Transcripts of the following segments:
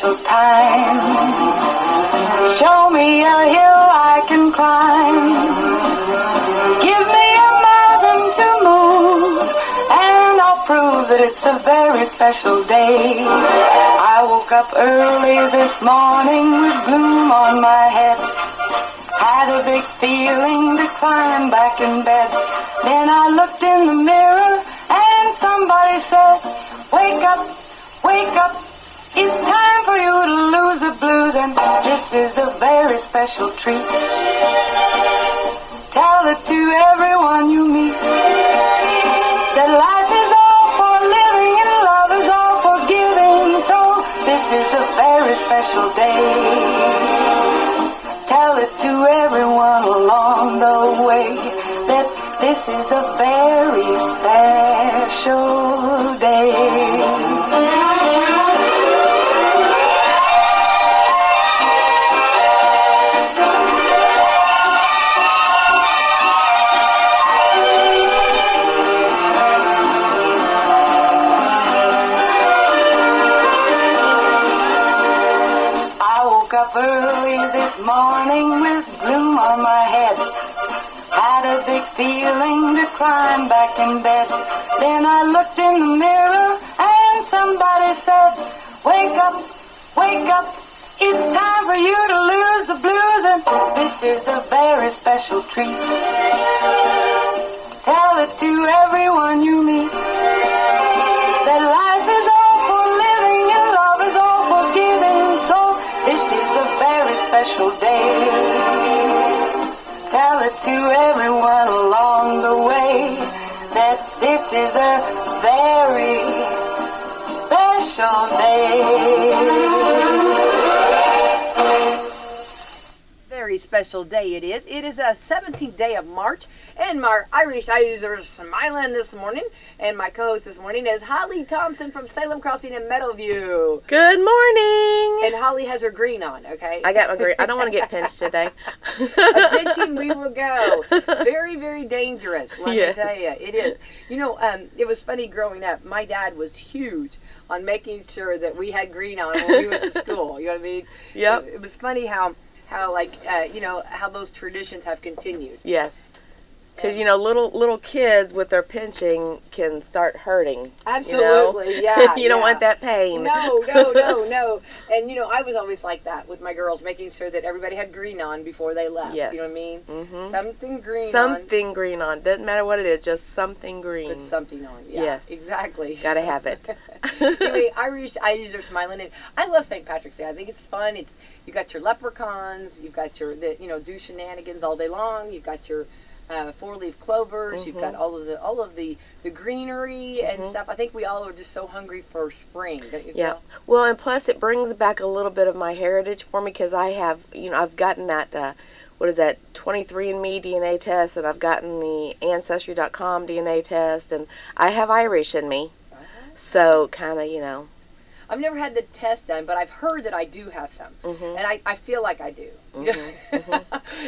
special time. Show me a hill I can climb. Give me a mountain to move, and I'll prove that it's a very special day. I woke up early this morning with gloom on my head. Had a big feeling to climb back in bed. Then I looked in the mirror and somebody said, wake up, wake up. It's time for you to lose the blues, and this is a very special treat. Tell it to everyone you meet, that life is all for living and love is all for giving. So this is a very special day. Tell it to everyone along the way that this is a very special day. Up early this morning with gloom on my head. Had a big feeling to climb back in bed. Then I looked in the mirror and somebody said, wake up, wake up. It's time for you to lose the blues, and this is a very special treat. Tell it to everyone you meet, that life is all for living and love is all for giving. So this is a very special day. Tell it to everyone along the way that this is a very special day. Very special day it is. It is a 17th day of March, and my Irish user Smilin this morning, and my co-host this morning is Holly Thompson from Salem Crossing in Meadowview. Good morning. And Holly has her green on, okay? I got my green. I don't want to get pinched today. A pinching we will go. Very, very dangerous, let me tell you. It is. You know, it was funny growing up. My dad was huge on making sure that we had green on when we went to school. You know what I mean? Yep. It was funny how how those traditions have continued. Yes. Because, little kids with their pinching can start hurting. Absolutely, yeah. You don't want that pain. No. And, I was always like that with my girls, making sure that everybody had green on before they left. Yes. You know what I mean? Mm-hmm. Something green on. Something green on. Doesn't matter what it is, just something green. Put something on, yeah. Yes. Exactly. Gotta have it. Anyway, I use their Smilin, and I love St. Patrick's Day. I think it's fun. You got your leprechauns, you've got your, do shenanigans all day long, you've got your four-leaf clovers. Mm-hmm. You've got all of the greenery and stuff. I think we all are just so hungry for spring, don't you feel? Yeah. Well, and plus it brings back a little bit of my heritage for me, because I have, I've gotten that, 23andMe DNA test, and I've gotten the Ancestry.com DNA test, and I have Irish in me. So kind of, I've never had the test done, but I've heard that I do have some, and I feel like I do.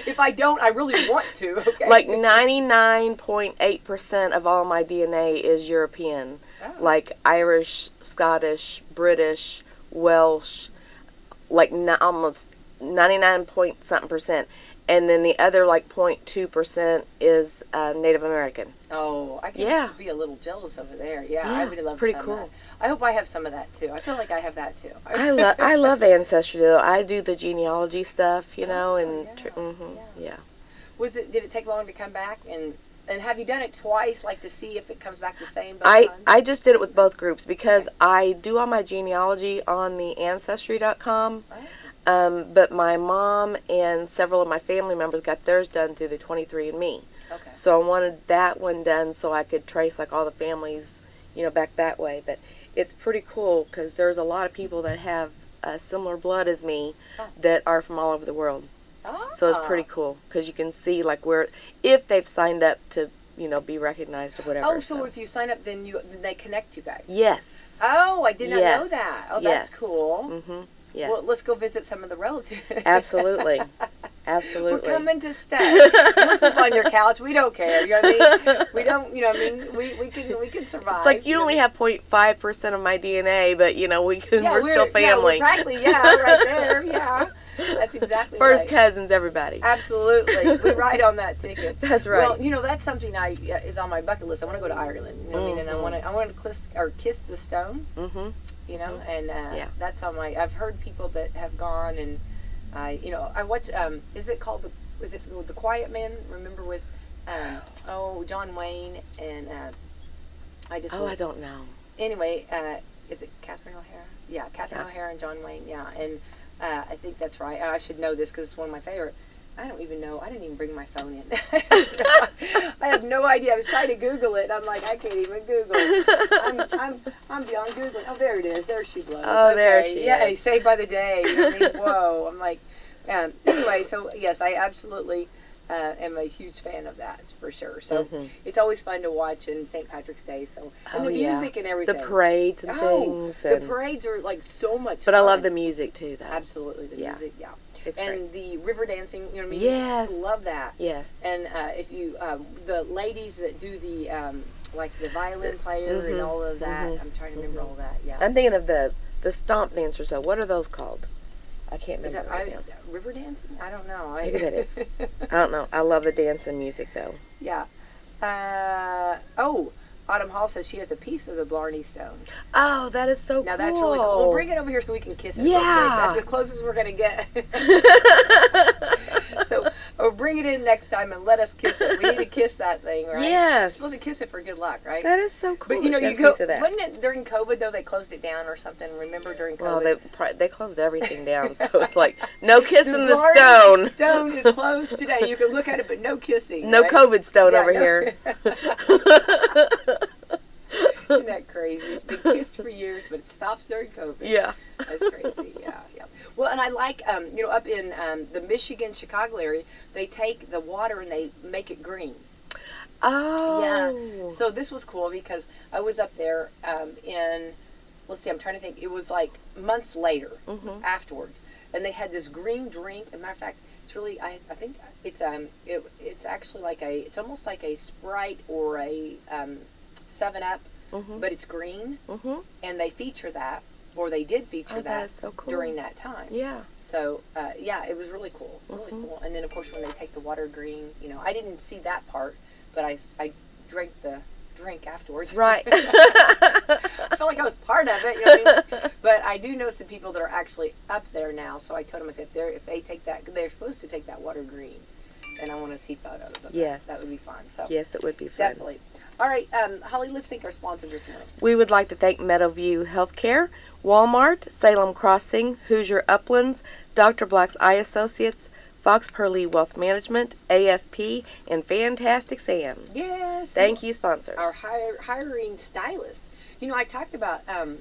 If I don't, I really want to. Okay. Like 99.8% of all my DNA is European, like Irish, Scottish, British, Welsh, like almost 99 point something percent. And then the other 0.2% is Native American. Oh, I can be a little jealous over there. Yeah, I would love it's pretty some cool. of that. I hope I have some of that too. I feel like I have that too. I love Ancestry though. I do the genealogy stuff, Yeah. Did it take long to come back, and have you done it twice, to see if it comes back the same both times? I just did it with both groups, because I do all my genealogy on the Ancestry.com. But my mom and several of my family members got theirs done through the 23andMe. Okay. So I wanted that one done so I could trace all the families, back that way. But it's pretty cool, because there's a lot of people that have similar blood as me that are from all over the world. So it's pretty cool, because you can see where, if they've signed up to be recognized or whatever. Oh, so if you sign up, then they connect you guys. Yes. Oh, I did not know that. Oh, that's cool. Mm-hmm. Yes. Well, let's go visit some of the relatives. Absolutely. Absolutely. We're coming to stay. We'll sleep on your couch. We don't care. You know what I mean? We don't. You know what I mean? We can survive. It's like you only have 0.5% of my DNA, but you know we're still family. Yeah, we're practically right there. Yeah. That's exactly First right. cousins, everybody. Absolutely. We ride on that ticket. That's right. Well, you know, that's something is on my bucket list. I want to go to Ireland. You know what I mean? And I want to kiss the stone. Mm-hmm. You know, and yeah. that's on my. I've heard people that have gone, and I watch. Is it called the Quiet Man? Remember with John Wayne and I don't know. Anyway, is it Catherine O'Hara? Yeah, Catherine O'Hara and John Wayne. Yeah, and I think that's right. I should know this because it's one of my favorite. I don't even know. I didn't even bring my phone in. I have no idea. I was trying to Google it. And I'm like, I can't even Google it. I'm beyond Googling. Oh, there it is. There she blows. Oh, okay. There she is. Saved by the day. You know what I mean? Whoa. I'm like, anyway, so yes, I absolutely am a huge fan of that for sure. So it's always fun to watch in St. Patrick's Day. So and the music and everything. The parades and things. The parades are like so much But fun. I love the music too, though. Absolutely, the music, yeah. It's and great. The river dancing, you know what I mean? Yes. I love that. Yes. And if you, the ladies that do the, like the violin player and all of that, I'm trying to remember all that, yeah. I'm thinking of the stomp dancers, though. What are those called? I can't remember. Is that right now. river dancing? I don't know. Maybe that is. I don't know. I love the dance and music, though. Yeah. Autumn Hall says she has a piece of the Blarney Stone. Oh, that is so cool. Now that's really cool. Well, bring it over here so we can kiss it. Yeah. That's as close as we're going to get. So, or bring it in next time and let us kiss it. We need to kiss that thing, right? Yes. You're supposed to kiss it for good luck, right? That is so cool. But you know, you go. Wasn't it during COVID though? They closed it down or something. Remember during COVID? Well, they closed everything down, so it's like no kissing the stone. stone. Stone is closed today. You can look at it, but no kissing. No right? COVID stone over here. Isn't that crazy? It's been kissed for years, but it stops during COVID. Yeah. That's crazy. Yeah. Well, and I like, up in the Michigan, Chicago area, they take the water and they make it green. Oh. Yeah. So this was cool because I was up there let's see, I'm trying to think. It was like months later, afterwards, and they had this green drink. As a matter of fact, it's really, I think it's it's actually like it's almost like a Sprite or a 7-Up, but it's green, and they feature that, or they did feature that is so cool. during that time. Yeah. So, it was really cool, cool. And then, of course, when they take the water green, I didn't see that part, but I drank the drink afterwards. Right. I felt like I was part of it, you know what I mean? But I do know some people that are actually up there now, so I told them, I said, if they take that, they're supposed to take that water green, and I want to see photos of yes. that. That would be fun. So yes, it would be fun. Definitely. All right, Holly, let's thank our sponsors this morning. We would like to thank Meadowview Healthcare, Walmart, Salem Crossing, Hoosier Uplands, Dr. Black's Eye Associates, Fox Purley Wealth Management, AFP, and Fantastic Sam's. Yes. Thank you, sponsors. Our hiring stylist. I talked about, I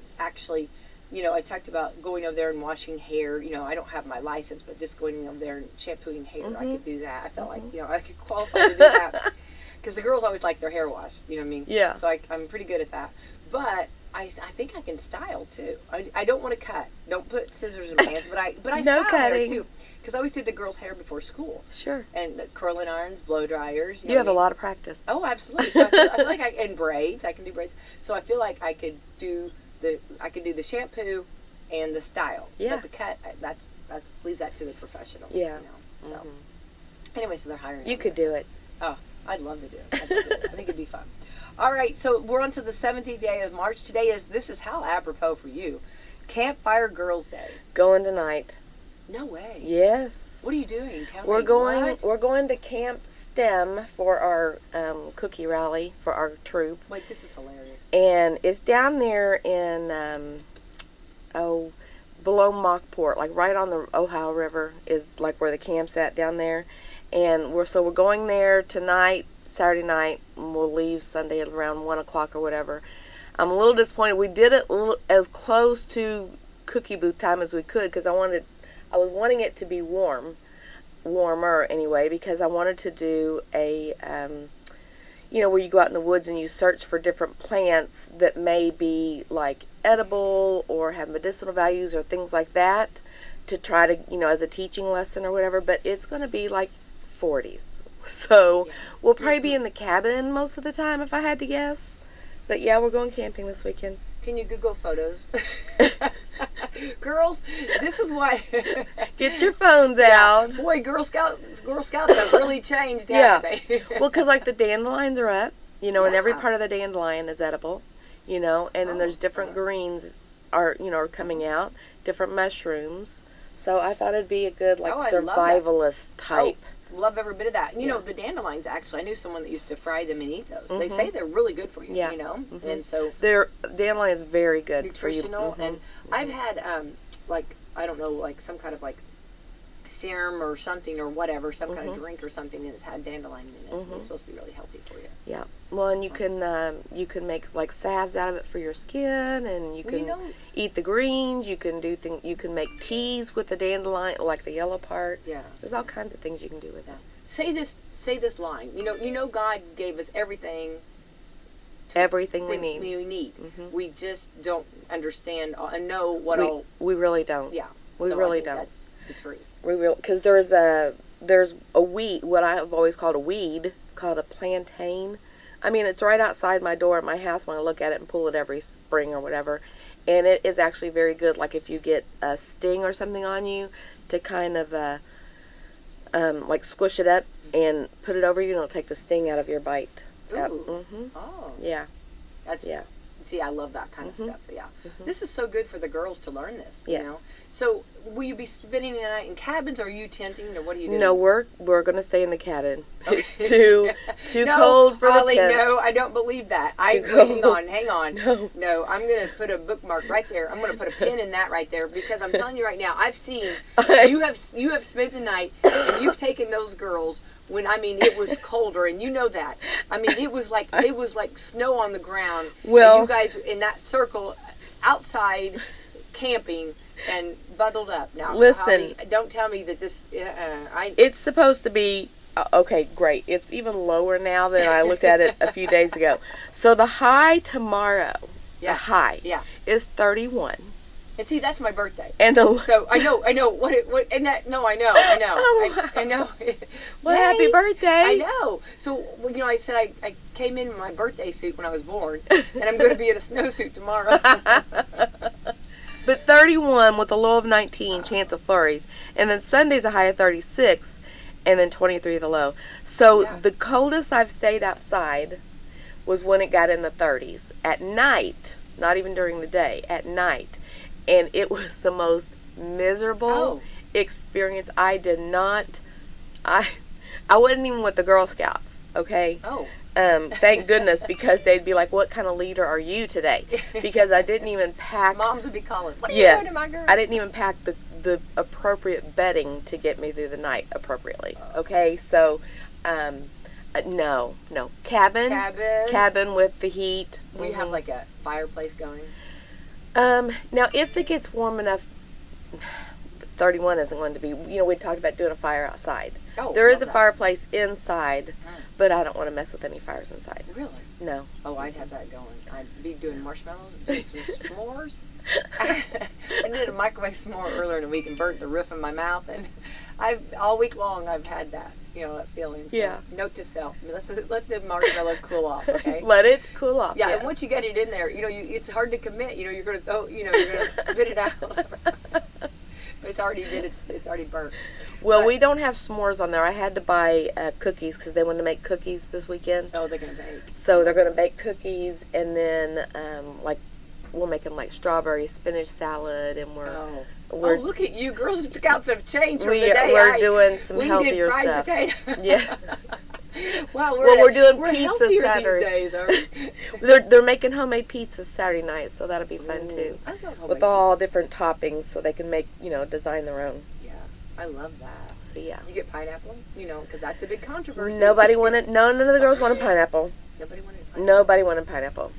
talked about going over there and washing hair. I don't have my license, but just going over there and shampooing hair, I could do that. I felt like, I could qualify to do that. Because the girls always like their hair washed, you know what I mean? Yeah. So I'm pretty good at that. But I think I can style, too. I don't want to cut. Don't put scissors in my hands, but I no style cutting. hair, too. Because I always did the girls' hair before school. Sure. And curling irons, blow dryers. You have a lot of practice. Oh, absolutely. So I feel like and braids. I can do braids. So I feel like I could do the shampoo and the style. Yeah. But the cut, that's leaves that to the professional. Yeah. So. Anyway, so they're hiring. You could do it. Oh, I'd love to do it. I think it'd be fun. All right, so we're on to the 17th day of March. This is how apropos for you. Campfire Girls Day. Going tonight. No way. Yes. What are you doing? Tell me. We're going to Camp STEM for our cookie rally for our troop. Wait, this is hilarious. And it's down there in below Mockport, like right on the Ohio River is like where the camp's at down there. And we're going there tonight, Saturday night, and we'll leave Sunday at around 1 o'clock or whatever. I'm a little disappointed. We did it as close to cookie booth time as we could because I was wanting it to be warmer anyway, because I wanted to do a, where you go out in the woods and you search for different plants that may be like edible or have medicinal values or things like that to try to, as a teaching lesson or whatever, but it's going to be like 40s. So we'll probably be in the cabin most of the time if I had to guess. But yeah, we're going camping this weekend. Can you Google photos? Girls, this is why. Get your phones out. Boy, Girl Scouts have really changed, haven't they? Well, because like the dandelions are up, and every part of the dandelion is edible, and then there's different greens are coming out, different mushrooms. So I thought it'd be a good survivalist type. Love every bit of that. You know, the dandelions, actually, I knew someone that used to fry them and eat those. They say they're really good for you, and so dandelion is very good nutritional. for you. And I've had I don't know, some kind of serum or something or whatever, some kind of drink or something, and it's had dandelion in it. It's supposed to be really healthy for you. Yeah. Well, and you can make salves out of it for your skin, and you can eat the greens. You can you can make teas with the dandelion, like the yellow part. Yeah. There's all kinds of things you can do with that. Say this line. You know, God gave us everything. Everything we need. We need. We just don't understand and know what all. We really don't. Yeah. We really don't. That's the truth. Because there's a weed, what I've always called a weed. It's called a plantain. I mean, it's right outside my door at my house when I look at it and pull it every spring or whatever. And it is actually very good, like if you get a sting or something on you, to kind of squish it up and put it over you, and it'll take the sting out of your bite. Ooh. Oh. Yeah. See, I love that kind of stuff. Yeah. This is so good for the girls to learn this. Yes. You know? So, will you be spending the night in cabins, or are you tenting, or what are you doing? No, we're going to stay in the cabin. It's too cold for Holly, the tents. No, I don't believe that. Hang on. No, I'm going to put a bookmark right there. I'm going to put a pin in that right there, because I'm telling you right now, I've seen you have spent the night, and you've taken those girls when it was colder, and you know that. It was like snow on the ground. Well, and you guys in that circle outside camping and bundled up. Now, listen, Holly, don't tell me that this. It's supposed to be okay. Great. It's even lower now than I looked at it a few days ago. So the high tomorrow, the high, is 31. And see, that's my birthday. And so I know what and that. No, I know. I know. Well, happy birthday! I know. So I said I came in my birthday suit when I was born, and I'm going to be in a snowsuit tomorrow. But 31 with a low of 19, chance of flurries, and then Sunday's a high of 36, and then 23 the low. So the coldest I've stayed outside was when it got in the 30s at night, not even during the day, at night. And it was the most miserable experience. I wasn't even with the Girl Scouts, okay? Oh. Thank goodness, because they'd be like, what kind of leader are you today? Because I didn't even pack. Moms would be calling, what are you doing to my girl? I didn't even pack the appropriate bedding to get me through the night appropriately, okay? So, no. Cabin with the heat. We have like a fireplace going. Now, if it gets warm enough, 31 isn't going to be, we talked about doing a fire outside. Oh, there is a fireplace inside, but I don't want to mess with any fires inside. Really? No. Oh, I'd have that going. I'd be doing marshmallows and doing some s'mores. I did a microwave s'more earlier in the week and burnt the roof of my mouth, and all week long I've had that. That feeling. So note to self: let the marshmallow cool off. Okay. Let it cool off. Yeah, and once you get it in there, it's hard to commit. You're gonna you're gonna spit it out. But it's already burnt. Well, we don't have s'mores on there. I had to buy cookies because they want to make cookies this weekend. Oh, they're gonna bake. So they're gonna bake cookies, and then we're making strawberry spinach salad, and we're look at you, Girl Scouts have changed from the day we're doing some healthier stuff. Yeah. Wow, we're doing we're pizza Saturday. These days, are we? They're making homemade pizzas Saturday night, so that'll be fun too. I love with all different toppings, so they can make design their own. Yeah, I love that. So yeah. Did you get pineapple? Because that's a big controversy. Nobody wanted. None of the girls wanted pineapple. Nobody wanted pineapple.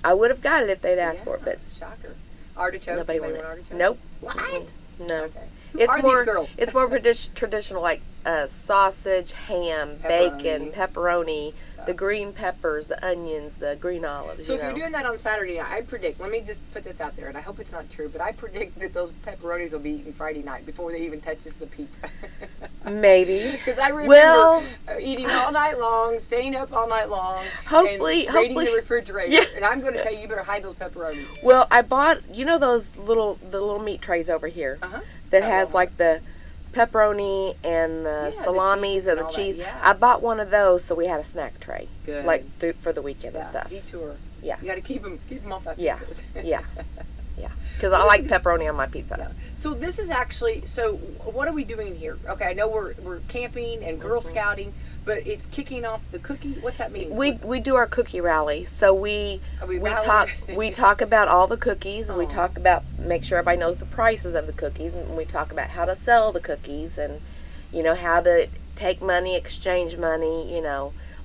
I would have got it if they'd asked for it, but shocker. Artichoke. Nobody wanted artichoke. Nope. What? No. Okay. It's are more. These girls? It's more traditional, like sausage, ham, Pepperoni. bacon, pepperoni, The green peppers, the onions, the green olives. So if you're doing that on Saturday night, I predict, let me just put this out there, and I hope it's not true, but I predict that those pepperonis will be eaten Friday night before they even touches the pizza. Maybe. Because I remember eating all night long, staying up all night long, and raiding the refrigerator. Yeah. And I'm going to tell you, you better hide those pepperonis. Well, I bought, the little meat trays over here that has like the pepperoni and the salamis and the cheese. I bought one of those, so we had a snack tray. Good. Like for the weekend and stuff. Detour. Yeah. You got to keep them off that pizza. Yeah. Yeah. Yeah. Because I like pepperoni on my pizza. Yeah. So this is actually, so what are we doing here? Okay, I know we're camping and Girl Scouting, but it's kicking off the cookie. What's that mean? We do our cookie rally. So we talk about all the cookies, and we talk about, make sure everybody knows the prices of the cookies, and we talk about how to sell the cookies, and how to take money, exchange money,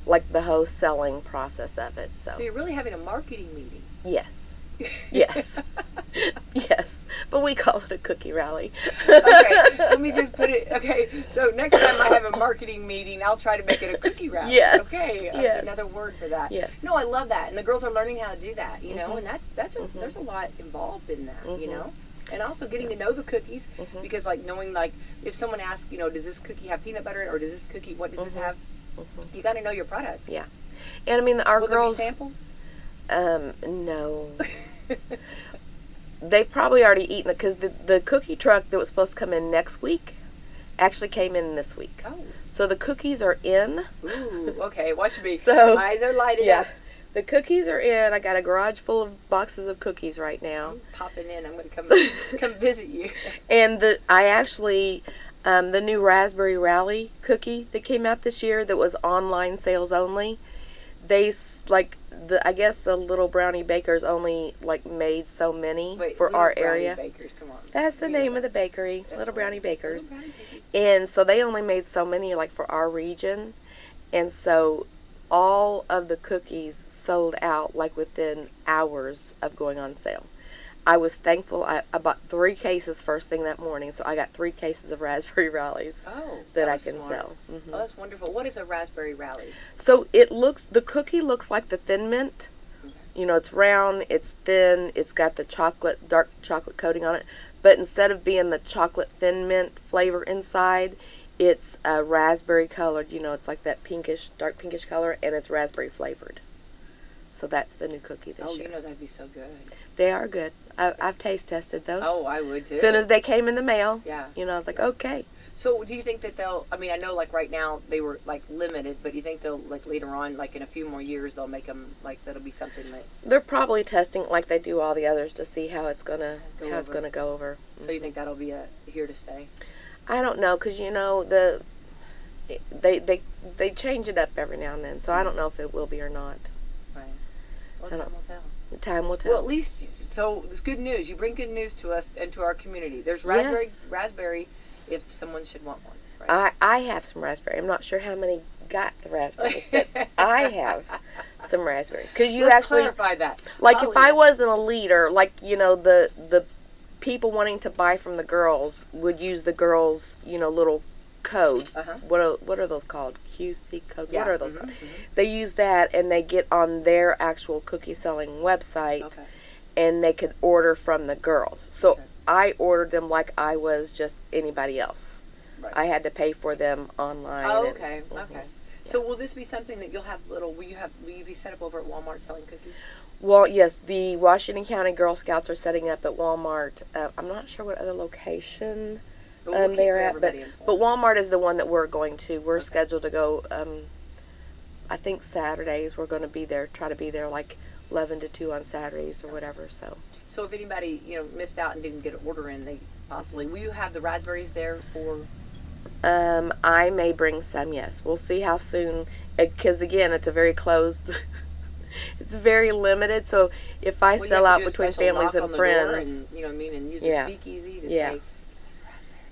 like the whole selling process of it. So you're really having a marketing meeting. Yes. Yes. Yes. But we call it a cookie rally. Okay, let me just put it, so next time I have a marketing meeting, I'll try to make it a cookie rally. Yes. Okay, that's another word for that. Yes. No, I love that. And the girls are learning how to do that, and there's a lot involved in that, And also getting to know the cookies, because knowing if someone asks, does this cookie have peanut butter, or does this cookie, what does this have? You got to know your product. Yeah. And I mean, our girls. Will there be samples? No. They've probably already eaten it, because the cookie truck that was supposed to come in next week actually came in this week. Oh. So the cookies are in. Ooh, okay, watch me. So, eyes are lighted up. The cookies are in. I got a garage full of boxes of cookies right now. I'm popping in. I'm going to come visit you. And the new Raspberry Rally cookie that came out this year that was online sales only, I guess the little brownie bakers only made so many for our area. Bakers, come on. That's the name of the bakery, Little Brownie Bakers. Little Brownie Bakers. And so they only made so many for our region, and so all of the cookies sold out within hours of going on sale. I was thankful. I bought 3 cases first thing that morning, so I got 3 cases of Raspberry Rallies that I can sell. Oh, that's wonderful. What is a Raspberry Rally? So the cookie looks like the Thin Mint. It's round, it's thin, it's got the dark chocolate coating on it, but instead of being the chocolate Thin Mint flavor inside, it's raspberry colored. It's like that dark pinkish color, and it's raspberry flavored. So that's the new cookie this year. That'd be so good. They are good. I've taste tested those. Oh, I would too. As soon as they came in the mail, I was like, okay. So do you think that they'll, I know right now they were limited, but you think they'll later on, in a few more years, they'll make them that'll be something that... They're probably testing like they do all the others to see how it's gonna go over. So you think that'll be here to stay? I don't know, because they change it up every now and then, so I don't know if it will be or not. Right. Well, time will tell. Time will tell. Well, at least, so it's good news. You bring good news to us and to our community. There's raspberry if someone should want one. Right? I have some raspberry. I'm not sure how many got the raspberries, but I have some raspberries. Because you Let's clarify that. If I wasn't a leader, the people wanting to buy from the girls would use the girls, little code. What are those called? QC codes. What are those called? They use that, and they get on their actual cookie selling website, and they could order from the girls. So I ordered them like I was just anybody else. Right. I had to pay for them online. Oh, okay. So will this be something that you'll have will you be set up over at Walmart selling cookies? Well, yes, the Washington County Girl Scouts are setting up at Walmart. I'm not sure what other location they're at, but Walmart is the one that we're going to. We're scheduled to go, I think Saturdays. We're going to be there, try to be there 11 to 2 on Saturdays or whatever. So if anybody, missed out and didn't get an order in, they possibly, will you have the raspberries there for... I may bring some, yes. We'll see how soon, because again, it's a very closed, it's very limited, so if I sell out between families and friends. And, and use a speakeasy to say...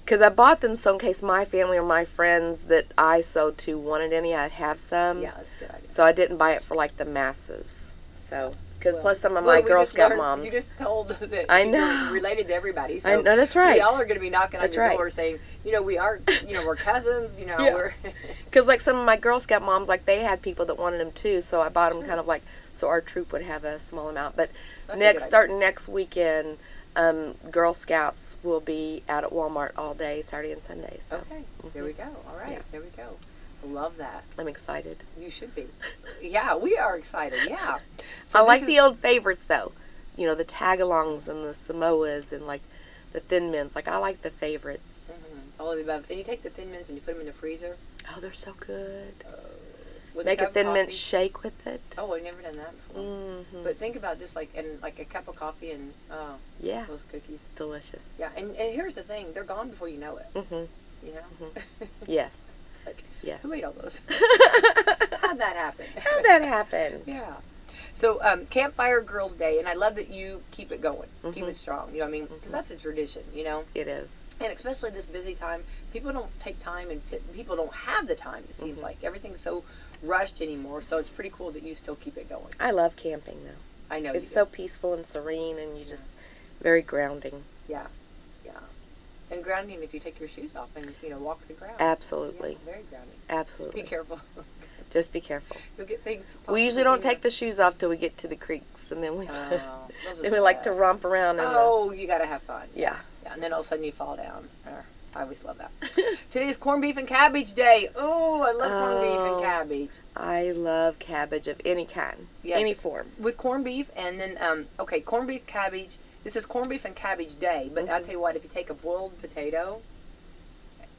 Because I bought them so in case my family or my friends that I sold to wanted any, I'd have some. Yeah, that's a good idea. So I didn't buy it for the masses. So Because Well, plus some of my we Girl just Scout learned- moms. You just told that I you're know. related to everybody. So I know, that's right. We all are going to be knocking on That's your right. door saying, we are, we're cousins. Yeah. We're. Because like some of my Girl Scout moms, like they had people that wanted them too, so I bought them kind of like so our troop would have a small amount. But starting next weekend, Girl Scouts will be out at Walmart all day, Saturday and Sunday. So. Okay, there we go. All right, there we go. I love that. I'm excited. You should be. Yeah, we are excited. Yeah. So I like the old favorites though. The tagalongs and the Samoas and like the Thin Mints. Like I like the favorites. All of the above. And you take the Thin Mints and you put them in the freezer. Oh, they're so good. Make a Thin Mint shake with it. Oh, I've never done that before. But think about this, like a cup of coffee and those cookies. It's delicious. Yeah, and here's the thing: they're gone before you know it. Yes. Like, yes. who ate all those? How'd that happen? How'd that happen? Yeah. So Campfire Girls Day, and I love that you keep it going, keep it strong. You know what I mean? Because that's a tradition. It is. And especially this busy time, people don't take time, and people don't have the time. It seems like everything's so rushed anymore. So it's pretty cool that you still keep it going. I love camping though. I know it's so peaceful and serene, and you just very grounding. Yeah, yeah. And grounding if you take your shoes off and walk the ground. Absolutely. Yeah, very grounding. Absolutely. Just be careful. Just be careful. You'll get things. We usually don't take the shoes off till we get to the creeks, and then we like to romp around. You gotta have fun. Yeah. Yeah, and then all of a sudden you fall down. I always love that. Today's corned beef and cabbage day. Oh, I love corned beef and cabbage. I love cabbage of any kind, any form. With corned beef, and then corned beef, cabbage. This is corned beef and cabbage day, but I'll tell you what, if you take a boiled potato,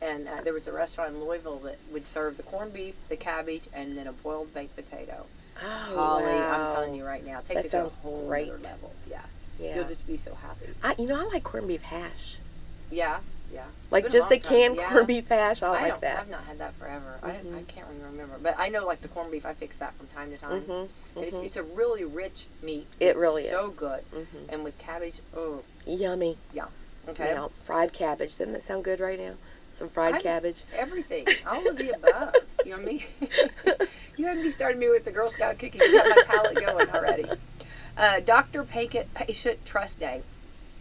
and there was a restaurant in Louisville that would serve the corned beef, the cabbage, and then a boiled baked potato. Oh, Holly, wow. I'm telling you right now, take it to a whole other level. Yeah. You'll just be so happy. I like corned beef hash. Yeah, yeah. Like just the canned corned beef hash, I like that. I've not had that forever. I can't remember, but I know like the corned beef. I fix that from time to time. It's a really rich meat. It really is so good, and with cabbage, yummy. Yeah. Okay. Now fried cabbage. Doesn't that sound good right now? Some fried cabbage. Everything, all of the above. You know what I mean? You haven't started me with the Girl Scout cookies. You got my palate going already. Dr. Patient Trust Day.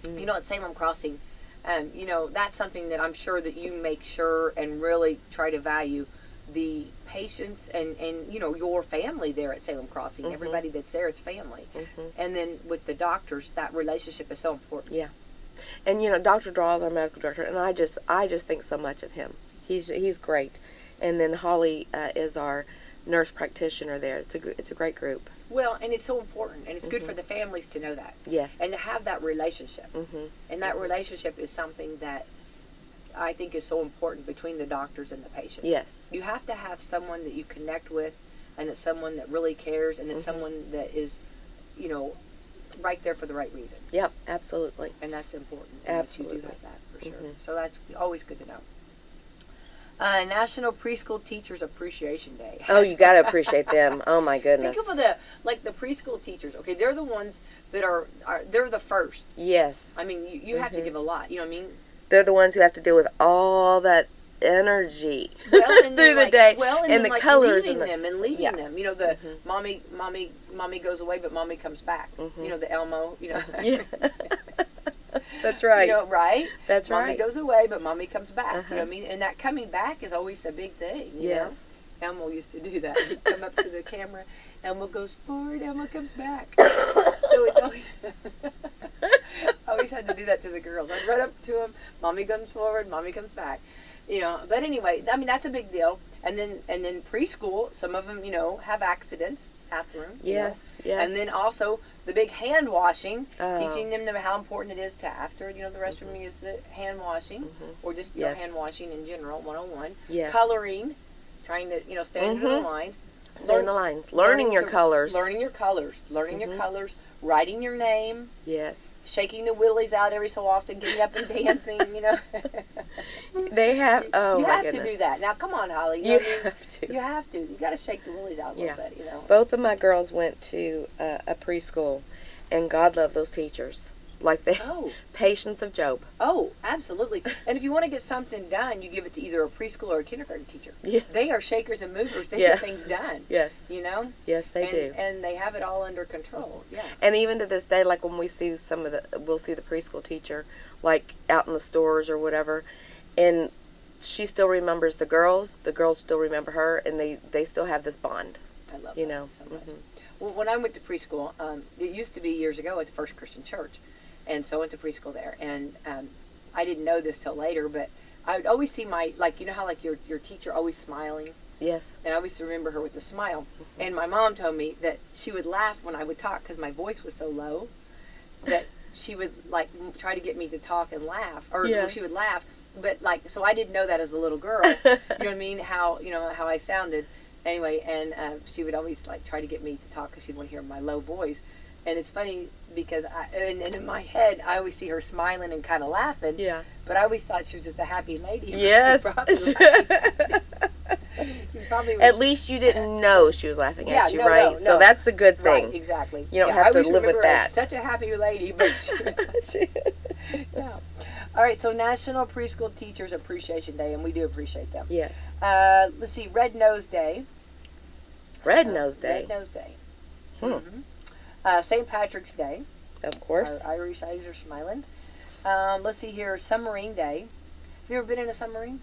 At Salem Crossing. That's something that I'm sure that you make sure and really try to value the patients and your family there at Salem Crossing. Everybody that's there is family. And then with the doctors, that relationship is so important. Yeah. And Dr. Draw is our medical director, and I just think so much of him. He's great. And then Holly is our nurse practitioner there. It's a great group. Well, and it's so important, and it's good for the families to know that. Yes. And to have that relationship. And that relationship is something that I think is so important between the doctors and the patient. Yes. You have to have someone that you connect with, and it's someone that really cares, and it's someone that is, right there for the right reason. Yep, absolutely. And that's important. Absolutely. You do have that for sure. So that's always good to know. National Preschool Teachers Appreciation Day. Oh, you got to appreciate them. Oh my goodness. Think of the preschool teachers. Okay, they're the ones that they're the first. Yes. I mean, you have to give a lot. You know what I mean? They're the ones who have to deal with all that energy through the day, and the colors and them and leaving them. The mommy goes away, but mommy comes back. The Elmo. Yeah. That's right. Right? That's right. Mommy goes away, but mommy comes back. You know what I mean? And that coming back is always a big thing. Yes. Elmo used to do that. He'd come up to the camera. Elmo goes forward. Elmo comes back. So it's always always had to do that to the girls. I'd run up to them. Mommy comes forward. Mommy comes back. But anyway, I mean that's a big deal. And then preschool. Some of them, have accidents. Bathroom. Yes. Yes. And then also the big hand washing, teaching them how important it is to after the restroom use the hand washing, or just hand washing in general, 101. Yes. Coloring, trying to stand in the lines. Stay in the lines. Learning your colors. Learning your colors. Learning your colors. Writing your name. Yes. Shaking the willies out every so often, getting up and dancing. They have. Oh you my have goodness. to do that. Now, come on, Holly. You have to. You have to. You got to shake the willies out a little bit. Both of my girls went to a preschool, and God love those teachers. Like the Oh. patience of Job. Oh, absolutely. And if you want to get something done, you give it to either a preschool or a kindergarten teacher. Yes. They are shakers and movers. They Yes. get things done. Yes. You know? Yes, they do. And they have it all under control. Yeah. And even to this day, like when we see we'll see the preschool teacher, like out in the stores or whatever, and she still remembers the girls still remember her, and they still have this bond. I love you that know. so much. Well, when I went to preschool, it used to be years ago at the First Christian Church, and so I went to preschool there. And I didn't know this till later, but I would always see you know how like your teacher always smiling? Yes. And I always remember her with a smile. And my mom told me that she would laugh when I would talk because my voice was so low that she would like try to get me to talk and laugh, or Yeah. well, she would laugh. But like, so I didn't know that as a little girl. You know what I mean? How I sounded. Anyway, and she would always like try to get me to talk because she'd want to hear my low voice. And it's funny because and in my head I always see her smiling and kind of laughing. Yeah. But I always thought she was just a happy lady. Yes. She probably was. At least you didn't know she was laughing at you, no, right? no, So no. that's the good thing. Right, exactly. You don't Yeah, have I to always live with remember her as that. such a happy lady, but yeah. All right, so National Preschool Teachers Appreciation Day, and we do appreciate them. Yes. Let's see, Red Nose Day. Red Nose Day. Red Nose Day. Hmm. St. Patrick's Day. Of course. Our Irish eyes are smiling. Let's see here, Submarine Day. Have you ever been in a submarine?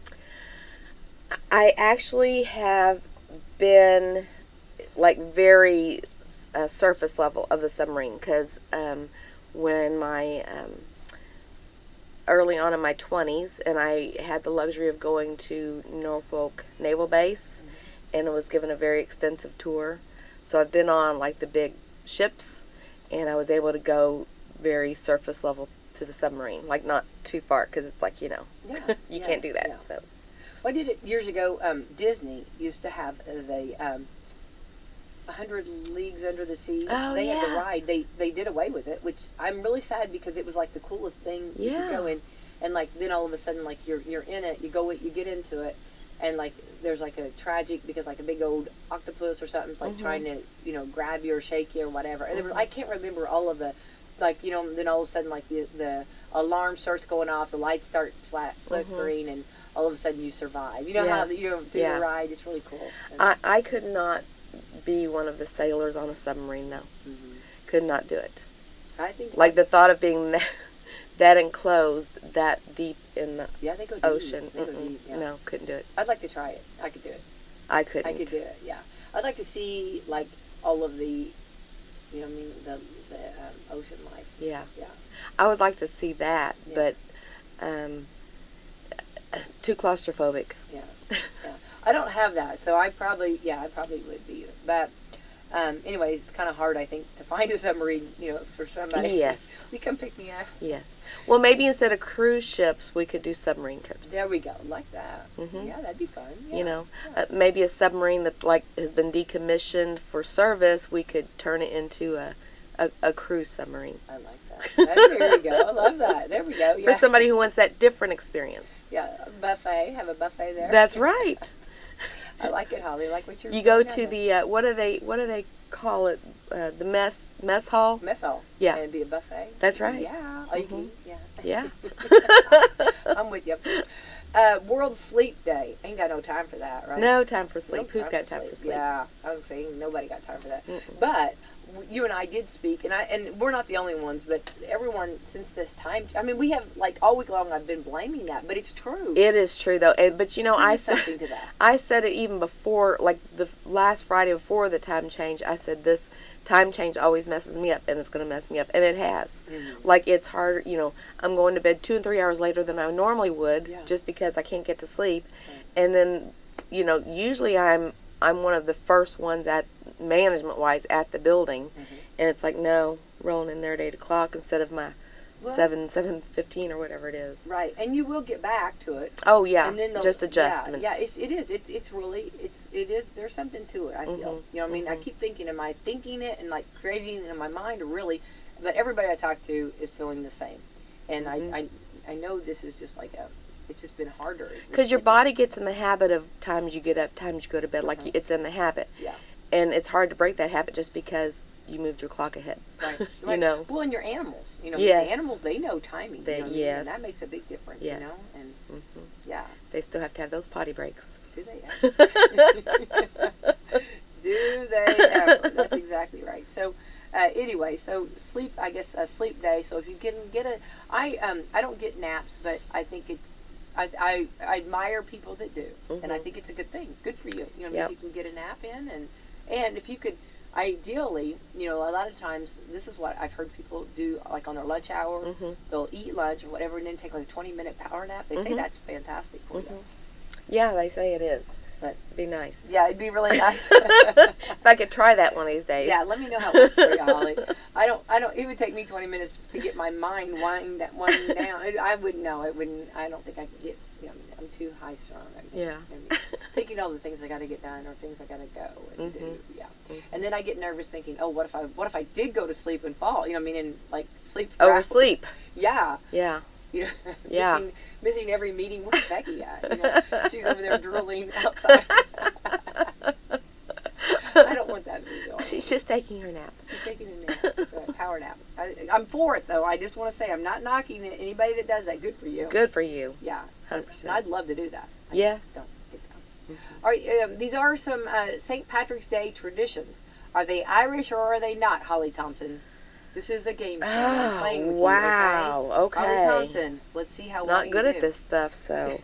I actually have been like very surface level of the submarine, because when my early on in my 20s, and I had the luxury of going to Norfolk Naval Base, and I was given a very extensive tour. So I've been on like the big ships, and I was able to go very surface level to the submarine, like not too far, because it's like, you can't do that. Yeah. So I did it years ago. Disney used to have the 100 Leagues Under the Sea. Oh, they had the yeah. ride. They did away with it, which I'm really sad because it was like the coolest thing you could go in. And like then all of a sudden like you're in it, you get into it, and like there's like a tragic because like a big old octopus or something's like trying to grab you or shake you or whatever. And I can't remember all of the then all of a sudden like the alarm starts going off, the lights start flickering, and all of a sudden you survive. You know how through the ride, it's really cool. I could not be one of the sailors on a submarine though. Could not do it. I think like the thought of being that enclosed, that deep in the they go deep. ocean. They go deep, yeah. No, couldn't do it. I'd like to try it. I could do it. I couldn't. I could do it. Yeah, I'd like to see like all of the, the ocean life. Yeah. Yeah. I would like to see that, Yeah. but too claustrophobic. Yeah. Yeah. I don't have that, so I probably would be. But anyway, it's kind of hard, I think, to find a submarine, for somebody. Yes. You come pick me up. Yes. Well, maybe instead of cruise ships, we could do submarine trips. There we go. Like that. Yeah, that'd be fun. Yeah. Maybe a submarine that has been decommissioned for service, we could turn it into a cruise submarine. I like that. There we go. I love that. There we go. Yeah. For somebody who wants that different experience. Yeah, buffet. Have a buffet there. That's right. I like it, Holly. I like what you're. You go to the what do they call it? The mess hall. Mess hall. Yeah. And it'd be a buffet. That's right. Yeah. All you can eat. Yeah. Yeah. I'm with you. World Sleep Day. Ain't got no time for that, right? No time for sleep. No Who's got time for sleep? Yeah, I was saying nobody got time for that. But you and I did speak, and we're not the only ones, but everyone since this time. I mean, we have like all week long. I've been blaming that, but it's true. It is true though, but I said something to that. I said it even before, like the last Friday before the time change. I said this time change always messes me up, and it's going to mess me up, and it has. Like it's hard. I'm going to bed 2 and 3 hours later than I normally would, just because I can't get to sleep, and then usually I'm one of the first ones at management-wise at the building, and it's like, no, rolling in there at 8 o'clock instead of my 7:15 or whatever it is. Right, and you will get back to it. Oh yeah, and then just adjustment. Yeah, it is. It's really it is. There's something to it. I feel. You know what I mean? I keep thinking, am I thinking it and like creating it in my mind, or really? But everybody I talk to is feeling the same, and I know this is just like it's just been harder. Because your body gets in the habit of times you get up, times you go to bed, like it's in the habit. Yeah. And it's hard to break that habit just because you moved your clock ahead. Right. You know. Well, and your animals. You know, Yes. the animals, they know timing. They, you know, yes. And that makes a big difference, Yes. you know. And Mm-hmm. yeah. They still have to have those potty breaks. Do they ever? Do they ever? That's exactly right. So, anyway, so sleep, I guess a sleep day. So if you can get I don't get naps, but I think it's, I admire people that do, and I think it's a good thing. Good for you. You know, Yep. you can get a nap in, and if you could, ideally, you know, a lot of times this is what I've heard people do, like on their lunch hour, Mm-hmm. they'll eat lunch or whatever, and then take like a 20-minute power nap. They say Mhm. that's fantastic for you. Yeah, they say it is. But it'd be nice. Yeah, it'd be really nice. If I could try that one of these days. Yeah, let me know how it works for you, Holly. I don't. It would take me 20 minutes to get my mind winding down. I wouldn't know. I don't think I could get. You know, I'm too high strung. Yeah. Thinking all the things I got to get done or things I got to go and do. Yeah. Mhm. And then I get nervous thinking, oh, what if I did go to sleep and fall? You know, I mean, and like sleep. Oversleep. Yeah. Yeah. You know, Yeah. missing every meeting. Where's Becky at? You know, she's over there drooling outside. I don't want that to be going. She's just taking her nap. She's taking a nap. It's a power nap. I'm for it, though. I just want to say I'm not knocking anybody that does that. Good for you. Good for you. Yeah. 100%. And I'd love to do that. I Yes. just don't get down. All right. These are some St. Patrick's Day traditions. Are they Irish or are they not, Holly Thompson? This is a game show. I'm playing with wow. you, Okay. Holly Thompson, let's see how well Not good you at do. this stuff, so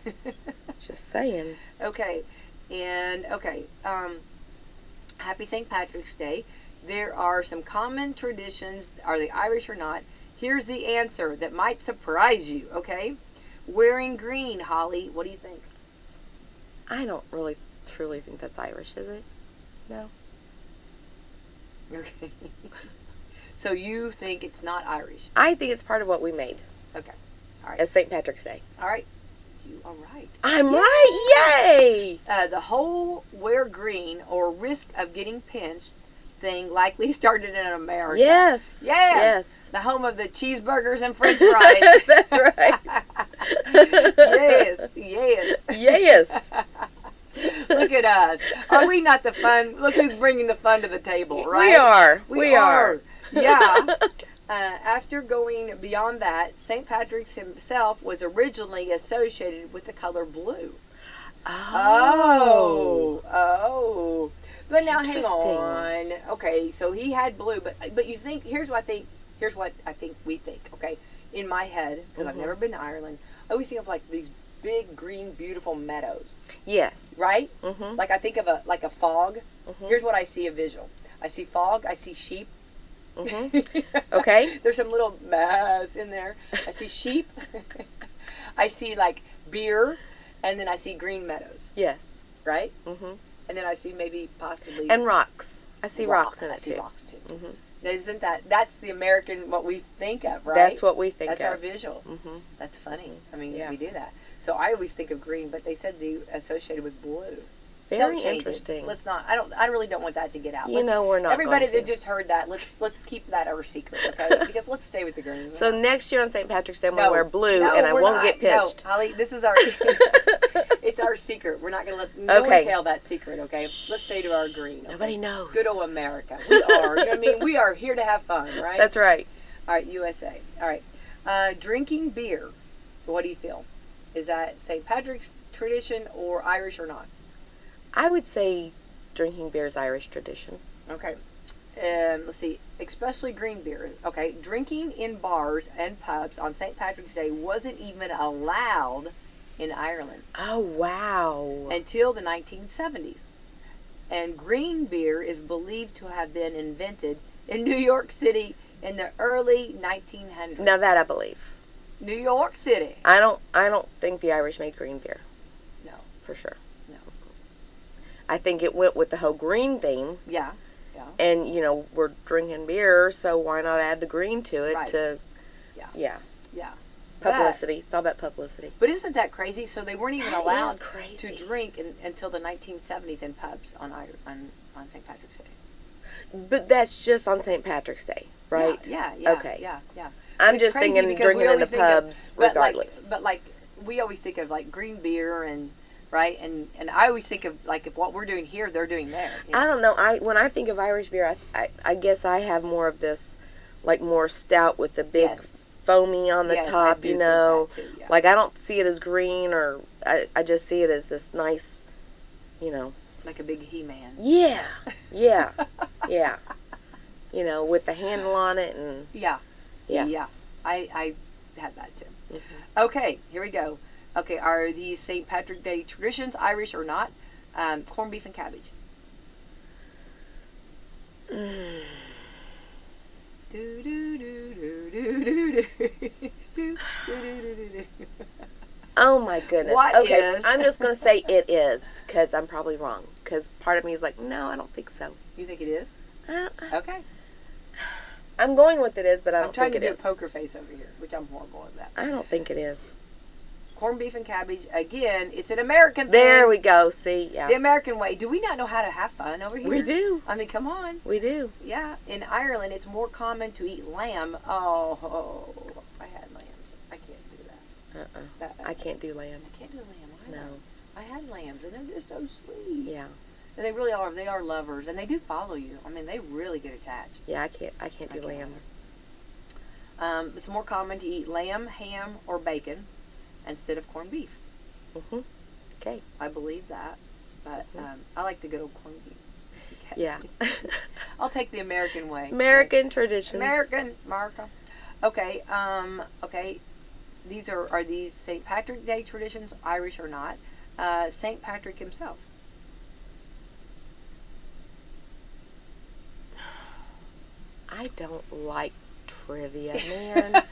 just saying. Okay. And, happy St. Patrick's Day. There are some common traditions. Are they Irish or not? Here's the answer that might surprise you, okay? Wearing green, Holly. What do you think? I don't really truly think that's Irish, is it? No. Okay. So you think it's not Irish? I think it's part of what we made. Okay. All right. As St. Patrick's Day. All right. You are right. I'm right. Yay! The whole wear green or risk of getting pinched thing likely started in America. Yes. Yes. Yes. The home of the cheeseburgers and french fries. That's right. Yes. Yes. Yes. Look at us. Are we not the fun? Look who's bringing the fun to the table, right? We are. We are. Yeah. After going beyond that, St. Patrick's himself was originally associated with the color blue. Oh. But now hang on. Okay, so he had blue, but you think here's what I think we think. Okay, in my head, because I've never been to Ireland, I always think of like these big green beautiful meadows. Yes. Right? Mm-hmm. Like I think of a fog. Mm-hmm. Here's what I see a visual. I see fog. I see sheep. Mm-hmm. Okay. There's some little mass in there. I see sheep. I see like beer, and then I see green meadows. Yes. Right? Mm-hmm. And then I see maybe possibly and rocks. I see rocks in it too. I see rocks too. Mm-hmm. Now, isn't that's the American what we think of, right? That's what we think That's of. our visual. Mm-hmm. That's funny. I mean, Yeah. we do that. So I always think of green, but they said they associated with blue. Very Don't change interesting. It. Let's not. I really don't want that to get out. You know we're not. Everybody going that just heard that, let's keep that our secret, okay? Because let's stay with the green. So next year on St. Patrick's Day, I'm going to wear blue, and I we're won't not. get pinched. No, Holly, this is our. It's our secret. We're not going to let no one tell that secret, okay? Let's stay to our green. Okay? Nobody knows. Good old America. We are. You know what I mean? We are here to have fun, right? That's right. All right, USA. All right. Drinking beer. What do you feel? Is that St. Patrick's tradition or Irish or not? I would say drinking beer is Irish tradition. Okay. Let's see. Especially green beer. Okay. Drinking in bars and pubs on St. Patrick's Day wasn't even allowed in Ireland. Oh, wow. Until the 1970s. And green beer is believed to have been invented in New York City in the early 1900s. Now that I believe. New York City. I don't think the Irish made green beer. No. For sure. No. I think it went with the whole green thing. Yeah. Yeah. And, you know, we're drinking beer, so why not add the green to it to... Yeah. Publicity. It's all about publicity. But isn't that crazy? So they weren't even allowed crazy. to drink until the 1970s in pubs on St. Patrick's Day. But that's just on St. Patrick's Day, right? Yeah. Okay. Yeah. I'm just thinking drinking in the pubs regardless. But we always think of like green beer and right? And I always think of like if what we're doing here, they're doing there. You know? I don't know. When I think of Irish beer, I guess I have more of this, like more stout with the big Yes. foamy on the Yes, I top. do You think know, that too, yeah. like I don't see it as green, or I just see it as this nice, you know. Like a big He-Man. Yeah, yeah, yeah. You know, with the handle on it and. Yeah. Yeah. Yeah. I had that too. Mm-hmm. Okay, here we go. Okay, are these St. Patrick Day traditions Irish or not? Corned beef and cabbage. Mm. Do do do do do do do do do do do. Oh my goodness. What okay, is- I'm just gonna say it is, because I'm probably wrong. Because part of me is like, no, I don't think so. You think it is? Okay. I'm going with it is, but I I'm don't trying think to it do is. a poker face over here, which I'm horrible at that. I don't think it is. Corned beef and cabbage. Again, it's an American thing. There we go. See, yeah. The American way. Do we not know how to have fun over here? We do. I mean, come on. We do. Yeah. In Ireland, it's more common to eat lamb. Oh, I had lambs. I can't do that. I can't do lamb. I can't do lamb. I No. know. I had lambs, and they're just so sweet. Yeah. And they really are. They are lovers, and they do follow you. I mean, they really get attached. Yeah, I can't do lamb. It's more common to eat lamb, ham, or bacon instead of corned beef. Mhm. Okay. I believe that, but I like the good old corned beef. Okay. Yeah. I'll take the American way. American traditions. America. Okay. Okay. These are these St. Patrick Day traditions Irish or not? St. Patrick himself. I don't like trivia, man.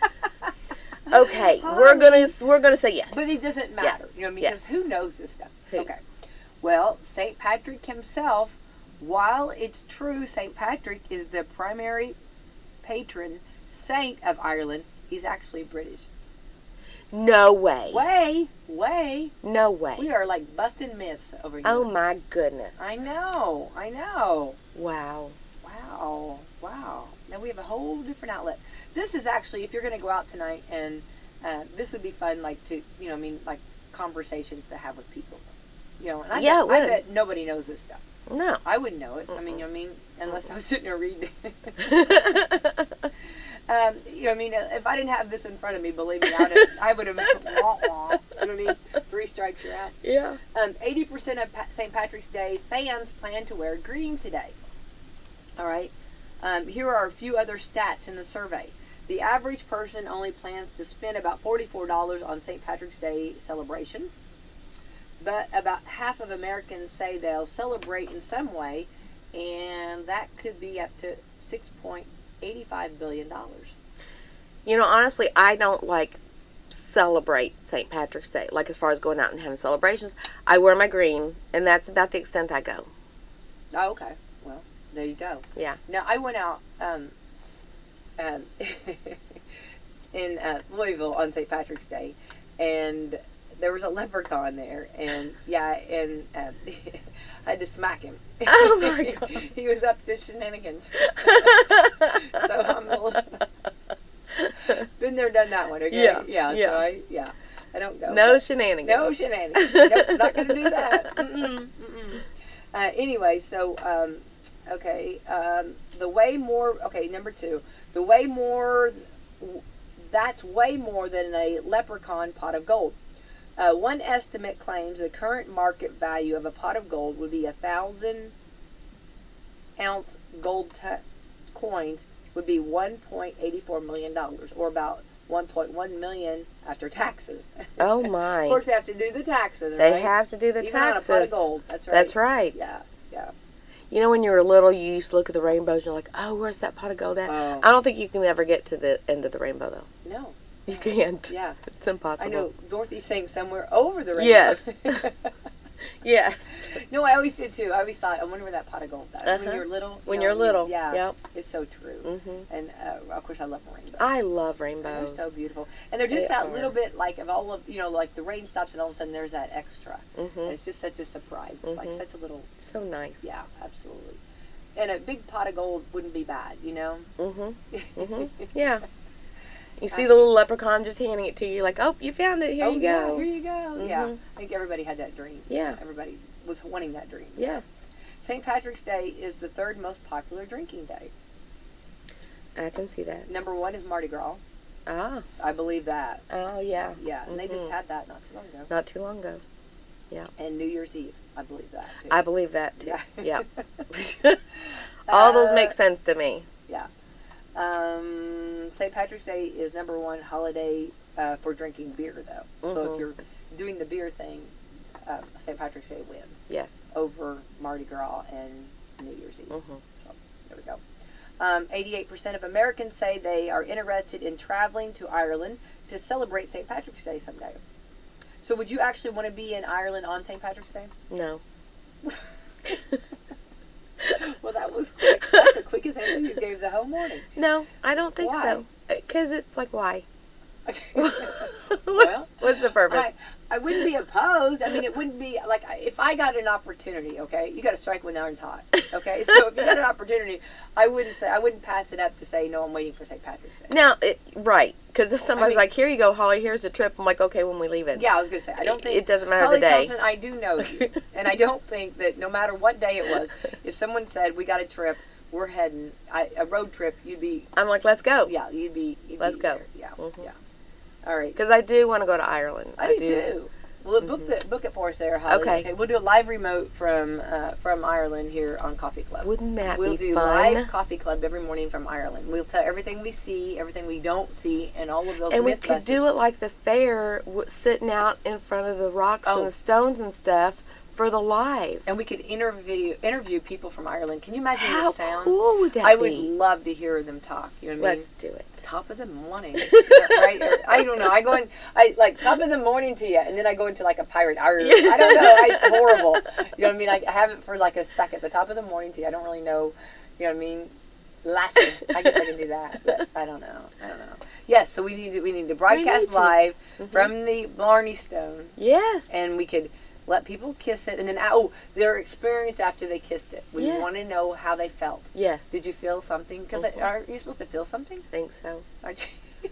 Okay, we're gonna say yes. But it doesn't matter, Yes, you know what I mean? yes. Because who knows this stuff? Who? Okay. Well, St. Patrick himself, while it's true St. Patrick is the primary patron saint of Ireland, he's actually British. No way. Way. No way. We are like busting myths over here. Oh my goodness. I know. Wow. Wow. Now we have a whole different outlet. This is actually, if you're going to go out tonight, and this would be fun, like to, you know, I mean, like conversations to have with people. You know, and I Yeah, it bet, I would. bet nobody knows this stuff. No. I wouldn't know it. I mean, you know what I mean? Unless I was sitting there reading. You know, I mean, if I didn't have this in front of me, believe me, I would have wah wah. You know what I mean? 3 strikes, you're out. Yeah. 80% of St. Patrick's Day fans plan to wear green today. All right. Here are a few other stats in the survey. The average person only plans to spend about $44 on St. Patrick's Day celebrations, but about half of Americans say they'll celebrate in some way, and that could be up to $6.85 billion. You know, honestly, I don't like celebrate St. Patrick's Day. Like as far as going out and having celebrations, I wear my green, and that's about the extent I go. Oh, okay. Well, there you go. Yeah. Now, I went out in Louisville on St. Patrick's Day, and there was a leprechaun there, and I had to smack him. Oh my God. He was up to shenanigans. So I'm a little... Been there, done that one. Okay. Yeah. So I don't go. No shenanigans. No shenanigans. Nope, not gonna do that. Anyway, so the way more. Okay, number 2. The way more. That's way more than a leprechaun pot of gold. One estimate claims the current market value of a pot of gold would be 1,000-ounce gold coins would be $1.84 million, or about $1.1 million after taxes. Oh my. Of course, they have to do the taxes. They right? have to do the Even taxes. on a pot of gold. That's right. That's right. Yeah. You know, when you were little, you used to look at the rainbows and you're like, oh, where's that pot of gold at? Oh. I don't think you can ever get to the end of the rainbow, though. No. You can't. Yeah. It's impossible. I know Dorothy's saying somewhere over the rainbow. Yes. Yes. No, I always did too. I always thought, I wonder where that pot of gold's at. When Uh-huh. you're little. When you're little. Yeah. Yep. It's so true. Mm-hmm. And of course, I love rainbows. I love They're rainbows. so beautiful. And they're just They that are. little bit like of all of, you know, like the rain stops and all of a sudden there's that extra. Mm-hmm. And it's just such a surprise. It's like Mhm. such a little, So nice. yeah, absolutely. And a big pot of gold wouldn't be bad, you know? Mm-hmm. Mm-hmm. Yeah. You see the little leprechaun just handing it to you, like, oh, you found it. Here you go. Here you go. Yeah. I think everybody had that dream. Yeah. Everybody was wanting that dream. Yes. St. Patrick's Day is the third most popular drinking day. I can see that. Number 1 is Mardi Gras. Ah. I believe that. Oh, yeah. Yeah, and they just had that not too long ago. Not too long ago. Yeah. And New Year's Eve. I believe that, too. I believe that, too. Yeah. Yeah. All those make sense to me. Yeah. St. Patrick's Day is number 1 holiday for drinking beer, though. So if you're doing the beer thing, St. Patrick's Day wins. Yes. Over Mardi Gras and New Year's Eve. So there we go. 88% of Americans say they are interested in traveling to Ireland to celebrate St. Patrick's Day someday. So would you actually want to be in Ireland on St. Patrick's Day? No. Well, that was quick. That's the quickest answer you gave the whole morning. No, I don't think Why? so. Because it's like, why? Well, what's the purpose? I wouldn't be opposed. I mean, it wouldn't be like if I got an opportunity. Okay, you got to strike when the iron's hot. Okay, so if you got an opportunity, I wouldn't pass it up to say no. I'm waiting for St. Patrick's Day. Now, right? Because if somebody's like, "Here you go, Holly. Here's the trip," I'm like, "Okay, when we leave it." Yeah, I was gonna say I don't think it doesn't matter Holly the day. Thompson, I do know you, and I don't think that no matter what day it was, if someone said we got a trip, we're heading a road trip, you'd be. I'm like, let's go. Yeah, you'd be. Let's go. There. Yeah, yeah. All right. Because I do want to go to Ireland. I do too. Well, book it for us there, Holly. Okay. We'll do a live remote from Ireland here on Coffee Club. Wouldn't that We'll be do fun? live Coffee Club every morning from Ireland. We'll tell everything we see, everything we don't see, and all of those. And we could do it like the fair, sitting out in front of the rocks and the stones and stuff for the live. And we could interview people from Ireland. Can you imagine How the sounds? cool would that be? I would love to hear them talk. You know what I mean? Let's do it. Top of the morning, right? I don't know. I like top of the morning to you, and then I go into like a pirate. I don't know. It's horrible. You know what I mean? I have it for like a second. The top of the morning to you. I don't really know. You know what I mean? Lassie. I guess I can do that, but I don't know. Yes. So we need to broadcast live from the Blarney Stone. Yes. And we could let people kiss it, and then their experience after they kissed it. We want to know how they felt. Yes. Did you feel something? Because are you supposed to feel something? I think so. Aren't you?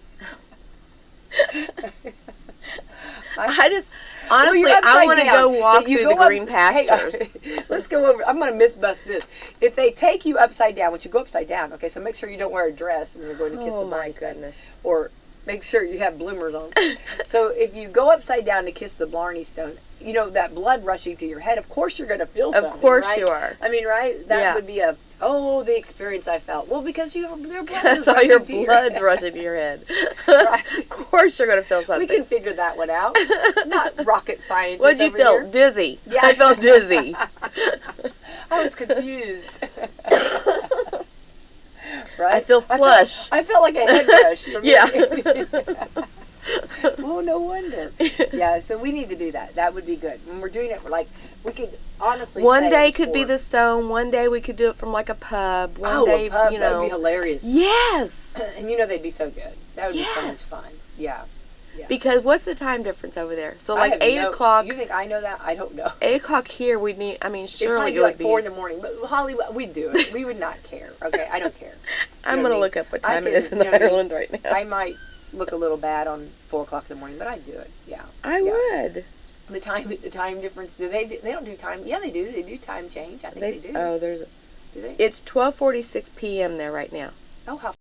I just honestly, I want to go walk through the green pastures. Hey, let's go over. I'm going to myth bust this. If they take you upside down, once you go upside down, okay, so make sure you don't wear a dress when you're going to kiss the Blarney Stone. Goodness. Or make sure you have bloomers on. So if you go upside down to kiss the Blarney Stone, you know, that blood rushing to your head, of course you're going to feel something, Of course right? you are. I mean, right? That would be the experience I felt. Well, because your blood That's all your blood's rushing to your head. Right. Of course you're going to feel something. We can figure that one out. Not rocket scientists. What did you feel? Here. Dizzy. Yeah. I felt dizzy. I was confused. Right? I feel flush. I felt like a head rush. Yeah. Well, no wonder. Yeah, so we need to do that. That would be good. When we're doing it, like, we could honestly One say day it's could be for- the Stone. One day we could do it from like a pub. One a day, pub, you that know. would be hilarious. Yes. And you know they'd be so good. That would be so much Yes. fun. Yeah. Because what's the time difference over there? So I like have 8 no- o'clock. You think I know that? I don't know. 8 o'clock here. We need. I mean, It'd surely probably it be would like be 4 in the morning. But Holly, we'd do it. We would not care. Okay, I don't care. I'm You know gonna what I look mean? up what time I it is in can- you know what I mean? Ireland right now. I might look a little bad on 4 o'clock in the morning, but I'd do it. Yeah. I would. The time difference. They don't do time. Yeah, they do. They do time change. I think they do. Oh, there's. Do they? It's 12:46 p.m. there right now. Oh, how